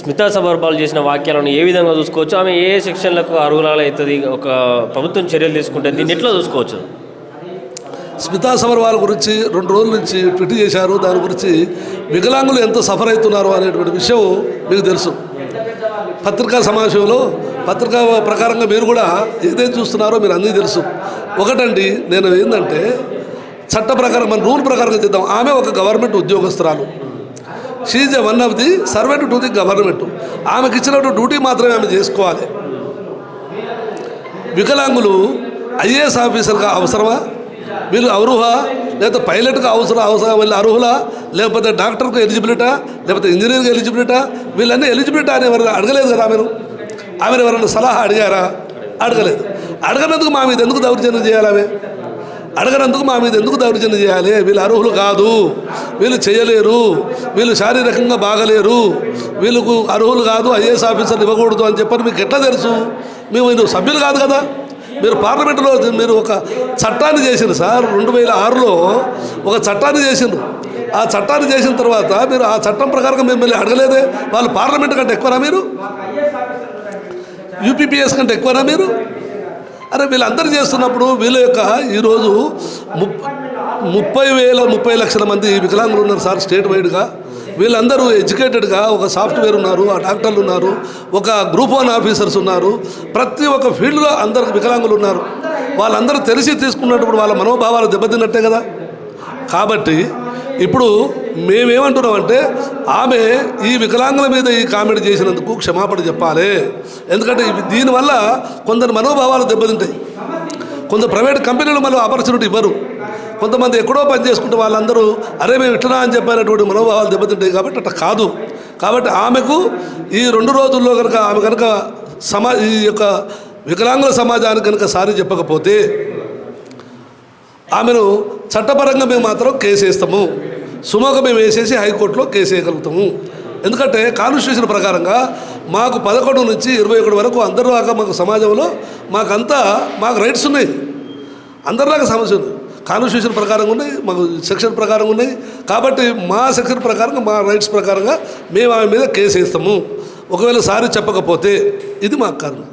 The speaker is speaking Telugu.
స్మితా సబర్వాల్ చేసిన వాక్యాలను ఏ విధంగా చూసుకోవచ్చు? ఆమె ఏ సెక్షన్లకు అర్హురాలు అవుతుంది? ఒక ప్రభుత్వం చర్యలు తీసుకుంటే దీన్ని ఎట్లా చూసుకోవచ్చు? స్మితా సబర్వాల్ గురించి 2 రోజుల నుంచి ట్వీట్ చేశారు. దాని గురించి వికలాంగులు ఎంత సఫర్ అవుతున్నారు అనేటువంటి విషయం మీకు తెలుసు. పత్రికా సమావేశంలో పత్రికా ప్రకారంగా మీరు కూడా ఏదైతే చూస్తున్నారో మీరు అన్నీ తెలుసు. ఒకటండి, నేను ఏంటంటే చట్ట ప్రకారం మన రూల్ ప్రకారంగా చేద్దాం. ఆమె ఒక గవర్నమెంట్ ఉద్యోగస్తురాలు. She is a one of the servant to the government. ఆమెకి ఇచ్చినటువంటి డ్యూటీ మాత్రమే ఆమె చేసుకోవాలి. వికలాంగులు ఐఏఎస్ ఆఫీసర్గా అవసరమా? వీళ్ళు అర్హులా? లేకపోతే పైలట్గా అవసరం వీళ్ళు అర్హులా? లేకపోతే డాక్టర్కు ఎలిజిబిలిటా? లేకపోతే ఇంజనీర్గా ఎలిజిబిలిటా? వీళ్ళన్నీ ఎలిజిబిలిటీ అని ఎవరైనా అడగలేదు కదా. ఆమెను ఎవరైనా సలహా అడిగారా? అడగలేదు. అడగనందుకు మా మీద ఎందుకు దౌర్జన్యం చేయాలి? అడగనందుకు మా మీద ఎందుకు దౌర్జన్యం చేయాలి? వీళ్ళు అర్హులు కాదు, వీళ్ళు చేయలేరు, వీళ్ళు శారీరకంగా బాగలేరు, వీళ్ళకు అర్హులు కాదు, ఐఏఎస్ ఆఫీసర్లు ఇవ్వకూడదు అని చెప్పని మీకు ఎట్లా తెలుసు? మీరు సభ్యులు కాదు కదా. మీరు పార్లమెంటులో మీరు ఒక చట్టాన్ని చేసిండ్రు సార్. 2006లో ఒక చట్టాన్ని చేసిండ్రు. ఆ చట్టాన్ని చేసిన తర్వాత మీరు ఆ చట్టం ప్రకారంగా మిమ్మల్ని అడగలేదే. వాళ్ళు పార్లమెంట్ కంటే ఎక్కువనా? మీరు యూపీపీఎస్ కంటే ఎక్కువనా మీరు? అరే వీళ్ళందరూ చేస్తున్నప్పుడు వీళ్ళ యొక్క ఈరోజు 30 లక్షల మంది వికలాంగులు ఉన్నారు సార్ స్టేట్ వైడ్గా. వీళ్ళందరూ ఎడ్యుకేటెడ్గా ఒక సాఫ్ట్వేర్ ఉన్నారు, ఆ డాక్టర్లు ఉన్నారు, ఒక గ్రూప్ 1 ఆఫీసర్స్ ఉన్నారు. ప్రతి ఒక్క ఫీల్డ్లో అందరు వికలాంగులు ఉన్నారు. వాళ్ళందరూ తెలిసి తీసుకున్నప్పుడు వాళ్ళ మనోభావాలు దెబ్బతిన్నట్టే కదా. కాబట్టి ఇప్పుడు మేమేమంటున్నామంటే ఆమె ఈ వికలాంగుల మీద ఈ కామెంట్ చేసినందుకు క్షమాపణ చెప్పాలి. ఎందుకంటే దీనివల్ల కొందరు మనోభావాలు దెబ్బతింటాయి. కొందరు ప్రైవేట్ కంపెనీలు మళ్ళీ ఆపర్చునిటీ ఇవ్వరు. కొంతమంది ఎక్కడో పని చేసుకుంటే వాళ్ళందరూ అరే మేము ఇట్లా అని చెప్పినటువంటి మనోభావాలు దెబ్బతింటాయి. కాబట్టి అట్లా కాదు. కాబట్టి ఆమెకు ఈ 2 రోజుల్లో కనుక ఆమె కనుక ఈ యొక్క వికలాంగుల సమాజానికి కనుక సారీ చెప్పకపోతే ఆమెను చట్టపరంగా మేము మాత్రం కేసు వేస్తాము. సుమోగా మేము వేసేసి హైకోర్టులో కేసు వేయగలుగుతాము. ఎందుకంటే కాన్స్టిట్యూషన్ ప్రకారంగా మాకు 11 నుంచి 21 వరకు అందరిలాగా మాకు సమాజంలో మాకు రైట్స్ ఉన్నాయి. అందరిలాగా సమస్య ఉంది. కాన్స్టిట్యూషన్ ప్రకారంగా ఉన్నాయి, మాకు సెక్షన్ ప్రకారంగా ఉన్నాయి. కాబట్టి మా సెక్షన్ ప్రకారంగా మా రైట్స్ ప్రకారంగా మేము ఆమె మీద కేసు వేస్తాము. ఒకవేళ సారీ చెప్పకపోతే ఇది మాకు కారణం.